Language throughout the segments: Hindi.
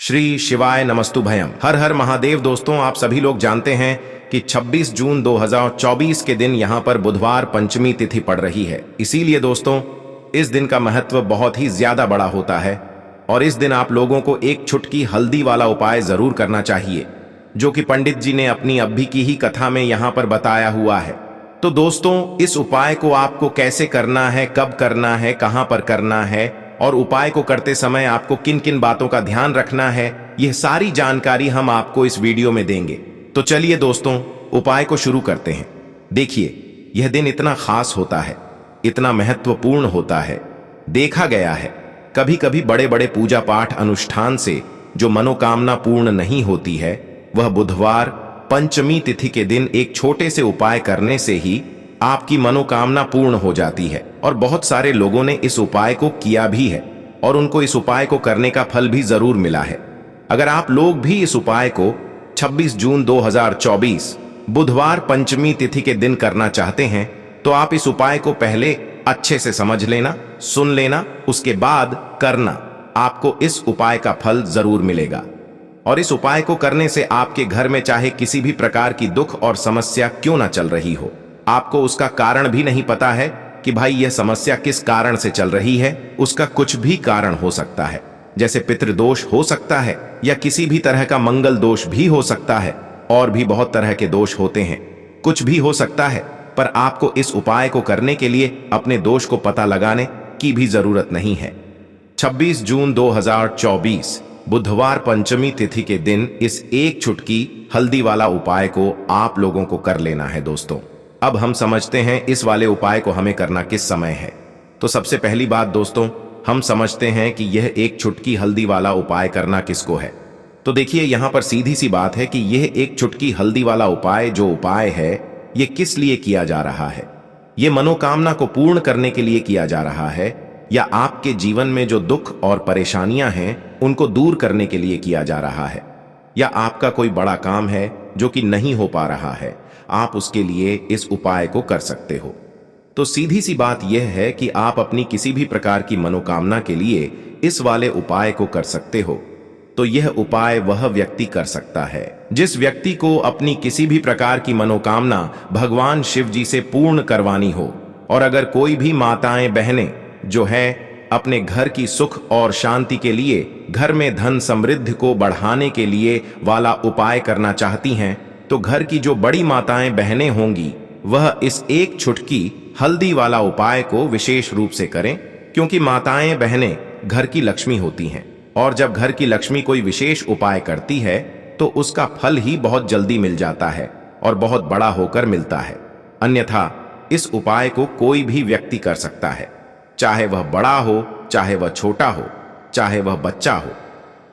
श्री शिवाय नमस्तुभयम। हर हर महादेव। दोस्तों, आप सभी लोग जानते हैं कि 26 जून 2024 के दिन यहाँ पर बुधवार पंचमी तिथि पड़ रही है। इसीलिए दोस्तों, इस दिन का महत्व बहुत ही ज्यादा बड़ा होता है और इस दिन आप लोगों को एक चुटकी हल्दी वाला उपाय जरूर करना चाहिए, जो कि पंडित जी ने अपनी अभी की ही कथा में यहाँ पर बताया हुआ है। तो दोस्तों, इस उपाय को आपको कैसे करना है, कब करना है, कहां पर करना है और उपाय को करते समय आपको किन किन बातों का ध्यान रखना है, यह सारी जानकारी हम आपको इस वीडियो में देंगे। तो चलिए दोस्तों, उपाय को शुरू करते हैं। देखिए, यह दिन इतना खास होता है, इतना महत्वपूर्ण होता है। देखा गया है कभी कभी बड़े बड़े पूजा पाठ अनुष्ठान से जो मनोकामना पूर्ण नहीं होती है, वह बुधवार पंचमी तिथि के दिन एक छोटे से उपाय करने से ही आपकी मनोकामना पूर्ण हो जाती है। और बहुत सारे लोगों ने इस उपाय को किया भी है और उनको इस उपाय को करने का फल भी जरूर मिला है। अगर आप लोग भी इस उपाय को 26 जून 2024 बुधवार पंचमी तिथि के दिन करना चाहते हैं, तो आप इस उपाय को पहले अच्छे से समझ लेना, सुन लेना, उसके बाद करना। आपको इस उपाय का फल जरूर मिलेगा। और इस उपाय को करने से आपके घर में चाहे किसी भी प्रकार की दुख और समस्या क्यों ना चल रही हो, आपको उसका कारण भी नहीं पता है कि भाई यह समस्या किस कारण से चल रही है, उसका कुछ भी कारण हो सकता है। जैसे पितृदोष हो सकता है या किसी भी तरह का मंगल दोष भी हो सकता है, और भी बहुत तरह के दोष होते हैं। कुछ भी हो सकता है, पर आपको इस उपाय को करने के लिए अपने दोष को पता लगाने की भी जरूरत नहीं है। 26 जून 2024 बुधवार पंचमी तिथि के दिन इस एक चुटकी हल्दी वाला उपाय को आप लोगों को कर लेना है। दोस्तों, अब हम समझते हैं इस वाले उपाय को हमें करना किस समय है। तो सबसे पहली बात दोस्तों, हम समझते हैं कि यह एक चुटकी हल्दी वाला उपाय करना किसको है। तो देखिए, यहां पर सीधी सी बात है कि यह एक चुटकी हल्दी वाला उपाय जो उपाय है, यह किस लिए किया जा रहा है। यह मनोकामना को पूर्ण करने के लिए किया जा रहा है, या आपके जीवन में जो दुख और परेशानियां हैं उनको दूर करने के लिए किया जा रहा है, या आपका कोई बड़ा काम है जो कि नहीं हो पा रहा है, आप उसके लिए इस उपाय को कर सकते हो। तो सीधी सी बात यह है कि आप अपनी किसी भी प्रकार की मनोकामना के लिए इस वाले उपाय को कर सकते हो। तो यह उपाय वह व्यक्ति कर सकता है जिस व्यक्ति को अपनी किसी भी प्रकार की मनोकामना भगवान शिव जी से पूर्ण करवानी हो। और अगर कोई भी माताएं बहनें जो है अपने घर की सुख और शांति के लिए, घर में धन समृद्धि को बढ़ाने के लिए वाला उपाय करना चाहती हैं, तो घर की जो बड़ी माताएं बहनें होंगी वह इस एक चुटकी हल्दी वाला उपाय को विशेष रूप से करें, क्योंकि माताएं बहनें घर की लक्ष्मी होती हैं और जब घर की लक्ष्मी कोई विशेष उपाय करती है तो उसका फल ही बहुत जल्दी मिल जाता है और बहुत बड़ा होकर मिलता है। अन्यथा इस उपाय को कोई भी व्यक्ति कर सकता है, चाहे वह बड़ा हो, चाहे वह छोटा हो, चाहे वह बच्चा हो।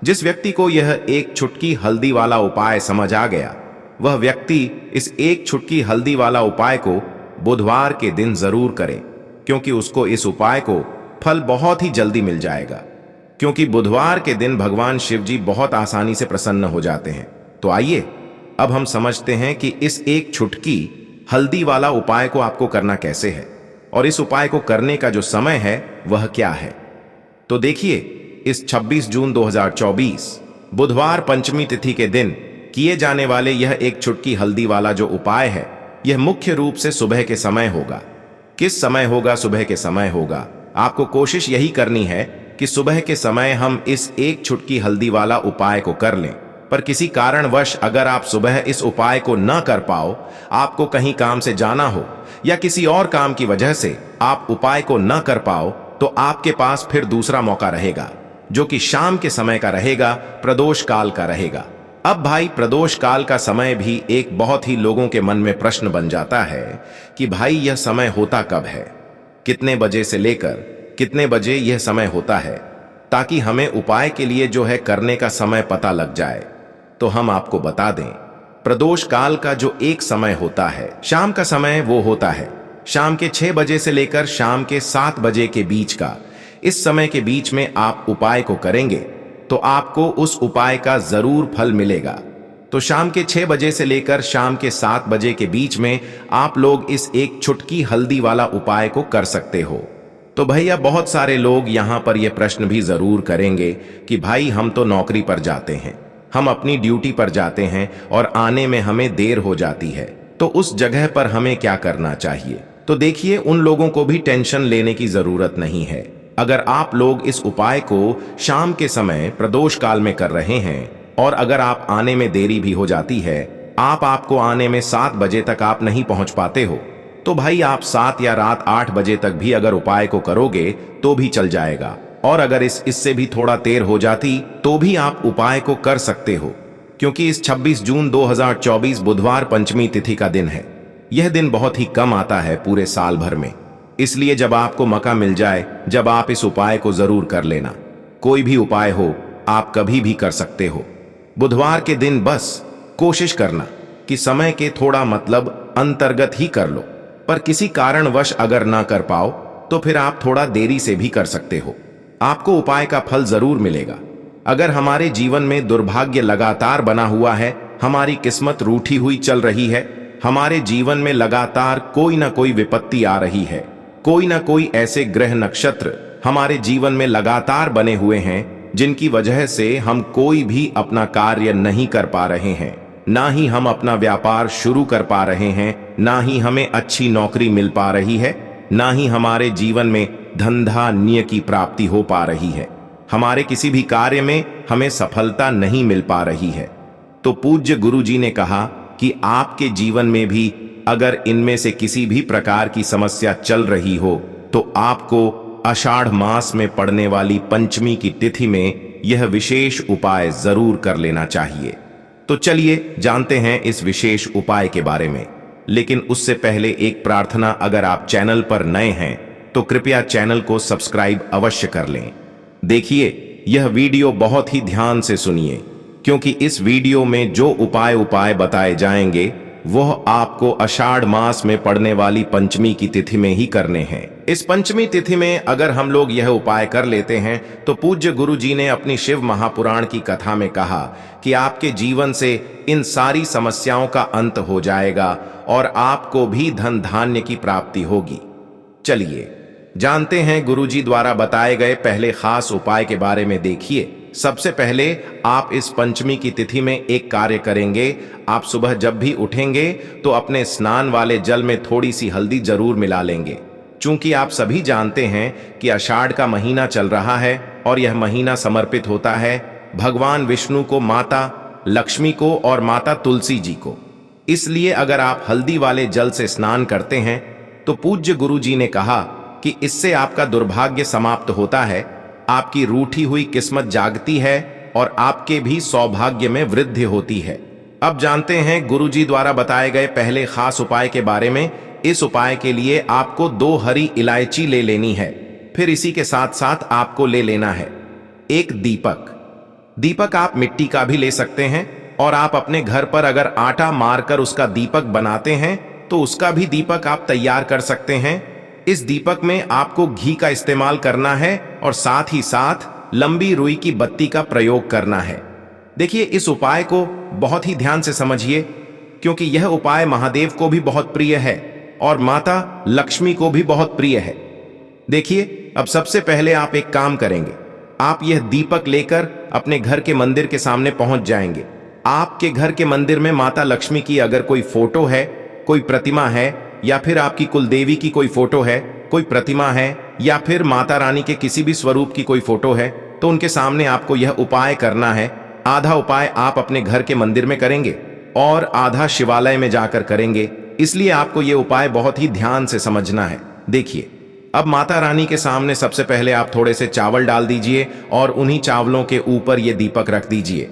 जिस व्यक्ति को यह एक चुटकी हल्दी वाला उपाय समझ आ गया, वह व्यक्ति इस एक चुटकी हल्दी वाला उपाय को बुधवार के दिन जरूर करे, क्योंकि उसको इस उपाय को फल बहुत ही जल्दी मिल जाएगा। क्योंकि बुधवार के दिन भगवान शिव जी बहुत आसानी से प्रसन्न हो जाते हैं। तो आइए अब हम समझते हैं कि इस एक चुटकी हल्दी वाला उपाय को आपको करना कैसे है और इस उपाय को करने का जो समय है वह क्या है। तो देखिए, इस 26 जून 2024 बुधवार पंचमी तिथि के दिन किए जाने वाले यह एक चुटकी हल्दी वाला जो उपाय है, यह मुख्य रूप से सुबह के समय होगा। किस समय होगा? सुबह के समय होगा। आपको कोशिश यही करनी है कि सुबह के समय हम इस एक चुटकी हल्दी वाला उपाय को कर लें। पर किसी कारणवश अगर आप सुबह इस उपाय को न कर पाओ, आपको कहीं काम से जाना हो या किसी और काम की वजह से आप उपाय को न कर पाओ, तो आपके पास फिर दूसरा मौका रहेगा, जो कि शाम के समय का रहेगा, प्रदोष काल का रहेगा। अब भाई, प्रदोष काल का समय भी एक बहुत ही लोगों के मन में प्रश्न बन जाता है कि भाई यह समय होता कब है, कितने बजे से लेकर कितने बजे यह समय होता है, ताकि हमें उपाय के लिए जो है करने का समय पता लग जाए। तो हम आपको बता दें, प्रदोष काल का जो एक समय होता है, शाम का समय, वो होता है शाम के 6 बजे से लेकर शाम के 7 बजे के बीच का। इस समय के बीच में आप उपाय को करेंगे तो आपको उस उपाय का जरूर फल मिलेगा। तो शाम के 6 बजे से लेकर शाम के 7 बजे के बीच में आप लोग इस एक चुटकी हल्दी वाला उपाय को कर सकते हो। तो तो भैया बहुत सारे लोग यहाँ पर यह प्रश्न भी जरूर करेंगे कि भाई हम तो नौकरी पर जाते हैं, हम अपनी ड्यूटी पर जाते हैं और आने में हमें देर हो जाती है, तो उस जगह पर हमें क्या करना चाहिए। तो देखिए, उन लोगों को भी टेंशन लेने की जरूरत नहीं है। अगर आप लोग इस उपाय को शाम के समय प्रदोष काल में कर रहे हैं और अगर आप आने में देरी भी हो जाती है, आपको आने में 7 बजे तक आप नहीं पहुंच पाते हो, तो भाई आप 7 या रात 8 बजे तक भी अगर उपाय को करोगे तो भी चल जाएगा। और अगर इससे भी थोड़ा देर हो जाती तो भी आप उपाय को कर सकते हो, क्योंकि इस 26 जून 2024 बुधवार पंचमी तिथि का दिन है। यह दिन बहुत ही कम आता है पूरे साल भर में, इसलिए जब आपको मौका मिल जाए, जब आप इस उपाय को जरूर कर लेना। कोई भी उपाय हो, आप कभी भी कर सकते हो। बुधवार के दिन बस कोशिश करना कि समय के थोड़ा मतलब अंतर्गत ही कर लो, पर किसी कारणवश अगर ना कर पाओ तो फिर आप थोड़ा देरी से भी कर सकते हो। आपको उपाय का फल जरूर मिलेगा। अगर हमारे जीवन में दुर्भाग्य लगातार बना हुआ है, हमारी किस्मत रूठी हुई चल रही है, हमारे जीवन में लगातार कोई ना कोई विपत्ति आ रही है, कोई ना कोई ऐसे ग्रह नक्षत्र हमारे जीवन में लगातार बने हुए हैं जिनकी वजह से हम कोई भी अपना कार्य नहीं कर पा रहे हैं, ना ही हम अपना व्यापार शुरू कर पा रहे हैं, ना ही हमें अच्छी नौकरी मिल पा रही है, ना ही हमारे जीवन में धंधा न्य की प्राप्ति हो पा रही है, हमारे किसी भी कार्य में हमें सफलता नहीं मिल पा रही है। तो पूज्य गुरु जी ने कहा कि आपके जीवन में भी अगर इनमें से किसी भी प्रकार की समस्या चल रही हो तो आपको आषाढ़ मास में पड़ने वाली पंचमी की तिथि में यह विशेष उपाय जरूर कर लेना चाहिए। तो चलिए जानते हैं इस विशेष उपाय के बारे में, लेकिन उससे पहले एक प्रार्थना, अगर आप चैनल पर नए हैं तो कृपया चैनल को सब्सक्राइब अवश्य कर लें। देखिए, यह वीडियो बहुत ही ध्यान से सुनिए, क्योंकि इस वीडियो में जो उपाय बताए जाएंगे वह आपको आषाढ़ मास में पड़ने वाली पंचमी की तिथि में ही करने हैं। इस पंचमी तिथि में अगर हम लोग यह उपाय कर लेते हैं तो पूज्य गुरु जी ने अपनी शिव महापुराण की कथा में कहा कि आपके जीवन से इन सारी समस्याओं का अंत हो जाएगा और आपको भी धन धान्य की प्राप्ति होगी। चलिए जानते हैं गुरु जी द्वारा बताए गए पहले खास उपाय के बारे में। देखिए, सबसे पहले आप इस पंचमी की तिथि में एक कार्य करेंगे। आप सुबह जब भी उठेंगे तो अपने स्नान वाले जल में थोड़ी सी हल्दी जरूर मिला लेंगे। चूंकि आप सभी जानते हैं कि आषाढ़ का महीना चल रहा है और यह महीना समर्पित होता है भगवान विष्णु को, माता लक्ष्मी को और माता तुलसी जी को। इसलिए अगर आप हल्दी वाले जल से स्नान करते हैं तो पूज्य गुरु जी ने कहा कि इससे आपका दुर्भाग्य समाप्त होता है, आपकी रूठी हुई किस्मत जागती है और आपके भी सौभाग्य में वृद्धि होती है। अब जानते हैं गुरुजी द्वारा बताए गए पहले खास उपाय के बारे में। इस उपाय के लिए आपको 2 हरी इलायची ले लेनी है। फिर इसी के साथ साथ आपको ले लेना है एक दीपक आप मिट्टी का भी ले सकते हैं, और आप अपने घर पर अगर आटा मारकर उसका दीपक बनाते हैं तो उसका भी दीपक आप तैयार कर सकते हैं। इस दीपक में आपको घी का इस्तेमाल करना है और साथ ही साथ लंबी रुई की बत्ती का प्रयोग करना है। देखिए, इस उपाय को बहुत ही ध्यान से समझिए, क्योंकि यह उपाय महादेव को भी बहुत प्रिय है और माता लक्ष्मी को भी बहुत प्रिय है। देखिए, अब सबसे पहले आप एक काम करेंगे। आप यह दीपक लेकर अपने घर के मंदिर के सामने पहुंच जाएंगे। आपके घर के मंदिर में माता लक्ष्मी की अगर कोई फोटो है, कोई प्रतिमा है, या फिर आपकी कुलदेवी की कोई फोटो है, कोई प्रतिमा है, या फिर माता रानी के किसी भी स्वरूप की कोई फोटो है, तो उनके सामने आपको यह उपाय करना है। आधा उपाय आप अपने घर के मंदिर में करेंगे और आधा शिवालय में जाकर करेंगे। इसलिए आपको यह उपाय बहुत ही ध्यान से समझना है। देखिए, अब माता रानी के सामने सबसे पहले आप थोड़े से चावल डाल दीजिए और उन्हीं चावलों के ऊपर यह दीपक रख दीजिए।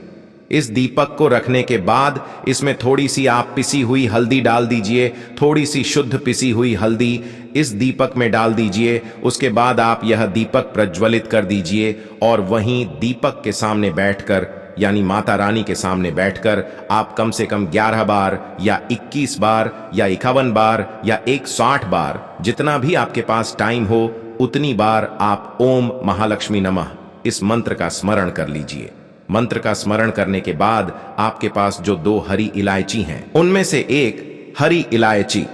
इस दीपक को रखने के बाद इसमें थोड़ी सी आप पिसी हुई हल्दी डाल दीजिए। थोड़ी सी शुद्ध पिसी हुई हल्दी इस दीपक में डाल दीजिए। उसके बाद आप यह दीपक प्रज्वलित कर दीजिए और वहीं दीपक के सामने बैठकर, यानी माता रानी के सामने बैठकर, आप कम से कम 11 बार या 21 बार या 51 बार या 160 बार, जितना भी आपके पास टाइम हो उतनी बार आप ओम महालक्ष्मी नमः इस मंत्र का स्मरण कर लीजिए। मंत्र का स्मरण करने के बाद आपके पास जो 2 हरी इलायची हैं, उनमें से एक हरी इलायची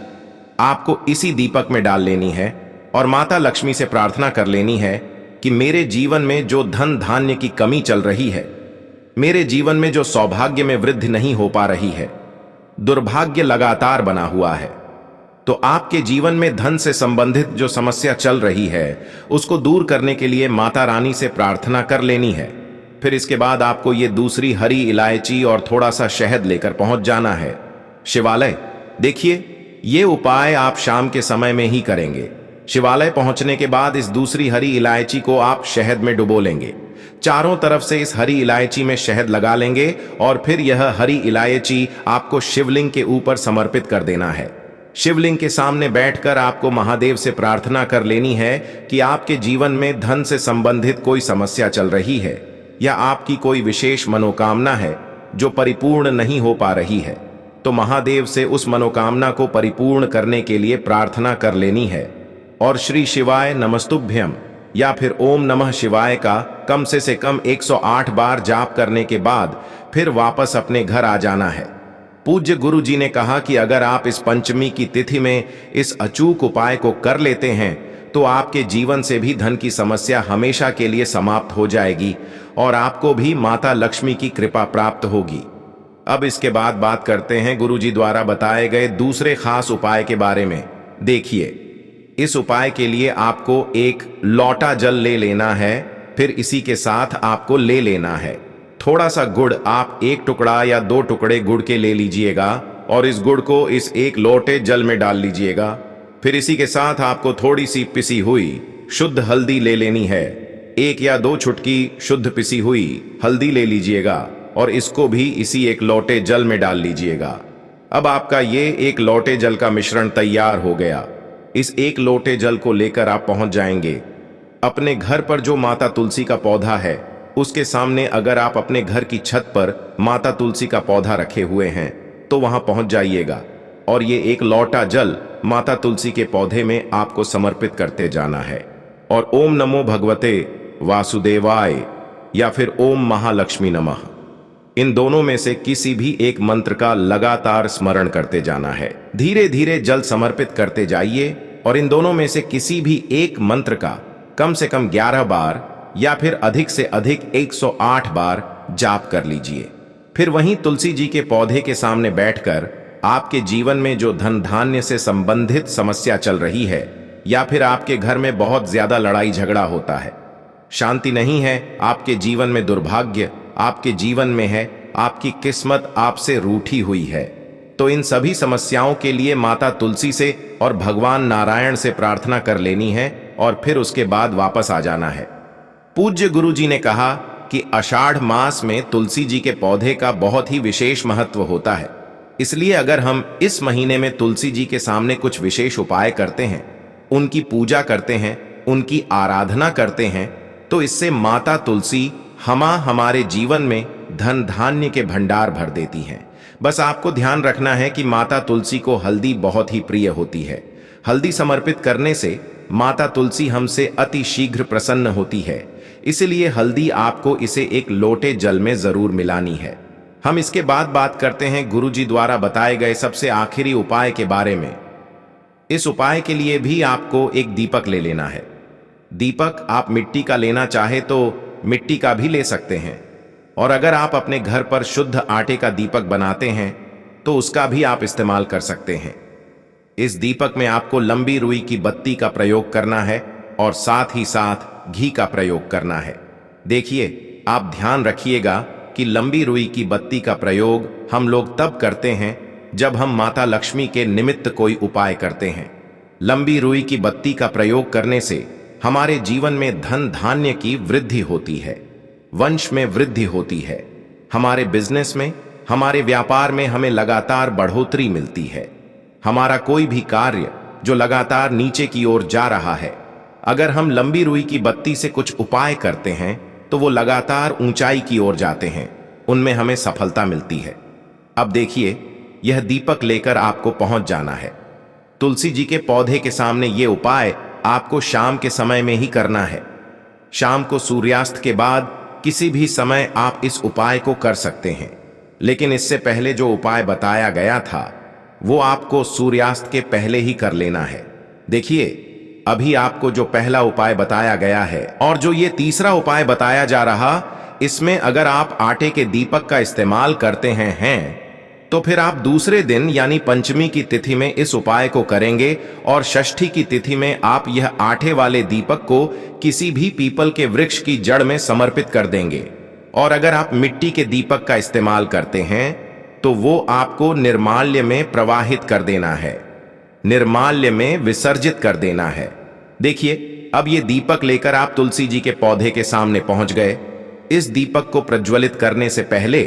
आपको इसी दीपक में डाल लेनी है और माता लक्ष्मी से प्रार्थना कर लेनी है कि मेरे जीवन में जो धन धान्य की कमी चल रही है, मेरे जीवन में जो सौभाग्य में वृद्धि नहीं हो पा रही है, दुर्भाग्य लगातार बना हुआ है, तो आपके जीवन में धन से संबंधित जो समस्या चल रही है उसको दूर करने के लिए माता रानी से प्रार्थना कर लेनी है। फिर इसके बाद आपको ये दूसरी हरी इलायची और थोड़ा सा शहद लेकर पहुंच जाना है शिवालय। देखिए, ये उपाय आप शाम के समय में ही करेंगे। शिवालय पहुंचने के बाद इस दूसरी हरी इलायची को आप शहद में डुबो लेंगे। चारों तरफ से इस हरी इलायची में शहद लगा लेंगे और फिर यह हरी इलायची आपको शिवलिंग के ऊपर समर्पित कर देना है। शिवलिंग के सामने बैठकर आपको महादेव से प्रार्थना कर लेनी है कि आपके जीवन में धन से संबंधित कोई समस्या चल रही है या आपकी कोई विशेष मनोकामना है जो परिपूर्ण नहीं हो पा रही है, तो महादेव से उस मनोकामना को परिपूर्ण करने के लिए प्रार्थना कर लेनी है और श्री शिवाय नमस्तुभ्यम या फिर ओम नमः शिवाय का कम से कम 108 बार जाप करने के बाद फिर वापस अपने घर आ जाना है। पूज्य गुरु जी ने कहा कि अगर आप इस पंचमी की तिथि में इस अचूक उपाय को कर लेते हैं तो आपके जीवन से भी धन की समस्या हमेशा के लिए समाप्त हो जाएगी और आपको भी माता लक्ष्मी की कृपा प्राप्त होगी। अब इसके बाद बात करते हैं गुरु जी द्वारा बताए गए दूसरे खास उपाय के बारे में। देखिए, इस उपाय के लिए आपको एक लोटा जल ले लेना है। फिर इसी के साथ आपको ले लेना है थोड़ा सा गुड़। आप 1 टुकड़ा या 2 टुकड़े गुड़ के ले लीजिएगा और इस गुड़ को इस 1 लोटे जल में डाल लीजिएगा। फिर इसी के साथ आपको थोड़ी सी पिसी हुई शुद्ध हल्दी ले लेनी है। 1 या 2 चुटकी शुद्ध पिसी हुई हल्दी ले लीजिएगा और इसको भी इसी 1 लोटे जल में डाल लीजिएगा। अब आपका ये 1 लोटे जल का मिश्रण तैयार हो गया। इस 1 लोटे जल को लेकर आप पहुंच जाएंगे अपने घर पर जो माता तुलसी का पौधा है उसके सामने। अगर आप अपने घर की छत पर माता तुलसी का पौधा रखे हुए हैं तो वहां पहुंच जाइएगा और ये 1 लोटा जल माता तुलसी के पौधे में आपको समर्पित करते जाना है और ओम नमो भगवते वासुदेवाय या फिर ओम महालक्ष्मी नमः, इन दोनों में से किसी भी एक मंत्र का लगातार स्मरण करते जाना है। धीरे धीरे जल समर्पित करते जाइए और इन दोनों में से किसी भी एक मंत्र का कम से कम 11 बार या फिर अधिक से अधिक 108 बार जाप कर लीजिए। फिर वहीं तुलसी जी के पौधे के सामने बैठकर आपके जीवन में जो धन धान्य से संबंधित समस्या चल रही है या फिर आपके घर में बहुत ज्यादा लड़ाई झगड़ा होता है, शांति नहीं है, आपके जीवन में दुर्भाग्य आपके जीवन में है, आपकी किस्मत आपसे रूठी हुई है, तो इन सभी समस्याओं के लिए माता तुलसी से और भगवान नारायण से प्रार्थना कर लेनी है और फिर उसके बाद वापस आ जाना है। पूज्य गुरु जी ने कहा कि आषाढ़ मास में तुलसी जी के पौधे का बहुत ही विशेष महत्व होता है, इसलिए अगर हम इस महीने में तुलसी जी के सामने कुछ विशेष उपाय करते हैं, उनकी पूजा करते हैं, उनकी आराधना करते हैं, तो इससे माता तुलसी हमारे जीवन में धन धान्य के भंडार भर देती हैं। बस आपको ध्यान रखना है कि माता तुलसी को हल्दी बहुत ही प्रिय होती है। हल्दी समर्पित करने से माता तुलसी हमसे अति शीघ्र प्रसन्न होती है, इसलिए हल्दी आपको इसे 1 लोटे जल में जरूर मिलानी है। हम इसके बाद बात करते हैं गुरु जी द्वारा बताए गए सबसे आखिरी उपाय के बारे में। इस उपाय के लिए भी आपको एक दीपक ले लेना है। दीपक आप मिट्टी का लेना चाहे तो मिट्टी का भी ले सकते हैं और अगर आप अपने घर पर शुद्ध आटे का दीपक बनाते हैं तो उसका भी आप इस्तेमाल कर सकते हैं। इस दीपक में आपको लंबी रुई की बत्ती का प्रयोग करना है और साथ ही साथ घी का प्रयोग करना है। देखिए, आप ध्यान रखिएगा कि लंबी रुई की बत्ती का प्रयोग हम लोग तब करते हैं जब हम माता लक्ष्मी के निमित्त कोई उपाय करते हैं। लंबी रुई की बत्ती का प्रयोग करने से हमारे जीवन में धन धान्य की वृद्धि होती है, वंश में वृद्धि होती है, हमारे बिजनेस में, हमारे व्यापार में हमें लगातार बढ़ोतरी मिलती है। हमारा कोई भी कार्य जो लगातार नीचे की ओर जा रहा है, अगर हम लंबी रुई की बत्ती से कुछ उपाय करते हैं तो वो लगातार ऊंचाई की ओर जाते हैं, उनमें हमें सफलता मिलती है। अब देखिए, यह दीपक लेकर आपको पहुंच जाना है। तुलसी जी के पौधे के सामने ये उपाय आपको शाम के समय में ही करना है। शाम को सूर्यास्त के बाद किसी भी समय आप इस उपाय को कर सकते हैं, लेकिन इससे पहले जो उपाय बताया गया था वो आपको सूर्यास्त के पहले ही कर लेना है। देखिए, अभी आपको जो पहला उपाय बताया गया है और जो ये तीसरा उपाय बताया जा रहा, इसमें अगर आप आटे के दीपक का इस्तेमाल करते हैं तो फिर आप दूसरे दिन यानी पंचमी की तिथि में इस उपाय को करेंगे और षष्ठी की तिथि में आप यह आटे वाले दीपक को किसी भी पीपल के वृक्ष की जड़ में समर्पित कर देंगे। और अगर आप मिट्टी के दीपक का इस्तेमाल करते हैं तो वो आपको निर्माल्य में प्रवाहित कर देना है, निर्माल्य में विसर्जित कर देना है। देखिए, अब ये दीपक लेकर आप तुलसी जी के पौधे के सामने पहुंच गए। इस दीपक को प्रज्वलित करने से पहले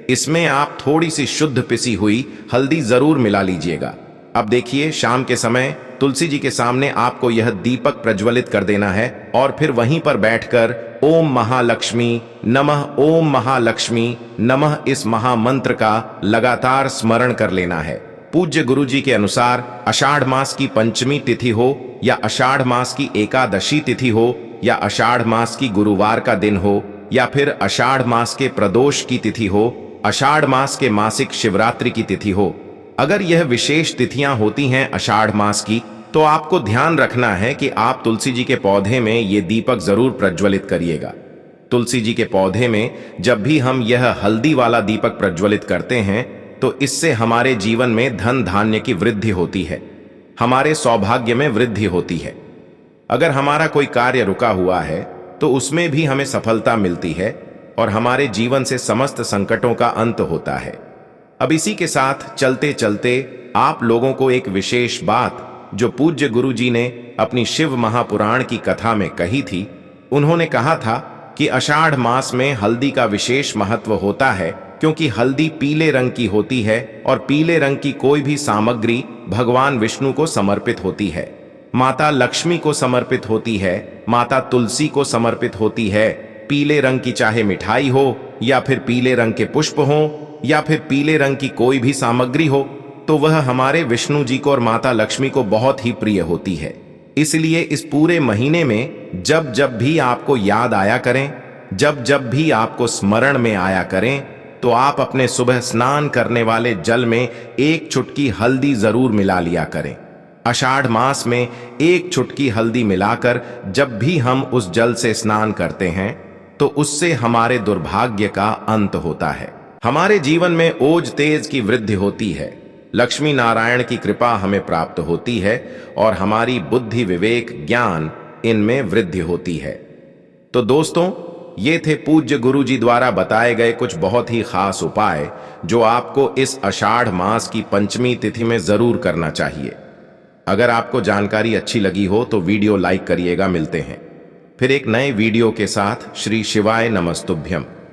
इसमें आप थोड़ी सी शुद्ध पिसी हुई हल्दी जरूर मिला लीजिएगा। अब देखिए, शाम के समय तुलसी जी के सामने आपको यह दीपक प्रज्वलित कर देना है और फिर वहीं पर बैठकर ओम महालक्ष्मी नमः, ओम महालक्ष्मी नमः इस महामंत्र का लगातार स्मरण कर लेना है। पूज्य गुरु जी के अनुसार आषाढ़ मास की पंचमी तिथि हो या आषाढ़ मास की एकादशी तिथि हो या आषाढ़ मास की गुरुवार का दिन हो या फिर आषाढ़ मास के प्रदोष की तिथि हो, आषाढ़ मास के मासिक शिवरात्रि की तिथि हो, अगर यह विशेष तिथियां होती हैं आषाढ़ मास की, तो आपको ध्यान रखना है कि आप तुलसी जी के पौधे में ये दीपक जरूर प्रज्वलित करिएगा। तुलसी जी के पौधे में जब भी हम यह हल्दी वाला दीपक प्रज्वलित करते हैं तो इससे हमारे जीवन में धन धान्य की वृद्धि होती है, हमारे सौभाग्य में वृद्धि होती है। अगर हमारा कोई कार्य रुका हुआ है तो उसमें भी हमें सफलता मिलती है और हमारे जीवन से समस्त संकटों का अंत होता है। अब इसी के साथ चलते चलते आप लोगों को एक विशेष बात जो पूज्य गुरु जी ने अपनी शिव महापुराण की कथा में कही थी, उन्होंने कहा था कि आषाढ़ मास में हल्दी का विशेष महत्व होता है क्योंकि हल्दी पीले रंग की होती है और पीले रंग की कोई भी सामग्री भगवान विष्णु को समर्पित होती है, माता लक्ष्मी को समर्पित होती है, माता तुलसी को समर्पित होती है। पीले रंग की चाहे मिठाई हो या फिर पीले रंग के पुष्प हो या फिर पीले रंग की कोई भी सामग्री हो, तो वह हमारे विष्णु जी को और माता लक्ष्मी को बहुत ही प्रिय होती है। इसलिए इस पूरे महीने में जब जब भी आपको याद आया करें, जब जब भी आपको स्मरण में आया करें, तो आप अपने सुबह स्नान करने वाले जल में एक चुटकी हल्दी जरूर मिला लिया करें। आषाढ़ मास में एक चुटकी हल्दी मिलाकर जब भी हम उस जल से स्नान करते हैं तो उससे हमारे दुर्भाग्य का अंत होता है, हमारे जीवन में ओज तेज की वृद्धि होती है, लक्ष्मी नारायण की कृपा हमें प्राप्त होती है और हमारी बुद्धि विवेक ज्ञान इनमें वृद्धि होती है। तो दोस्तों, ये थे पूज्य गुरु जी द्वारा बताए गए कुछ बहुत ही खास उपाय जो आपको इस आषाढ़ मास की पंचमी तिथि में जरूर करना चाहिए। अगर आपको जानकारी अच्छी लगी हो तो वीडियो लाइक करिएगा। मिलते हैं फिर एक नए वीडियो के साथ। श्री शिवाय नमस्तुभ्यम।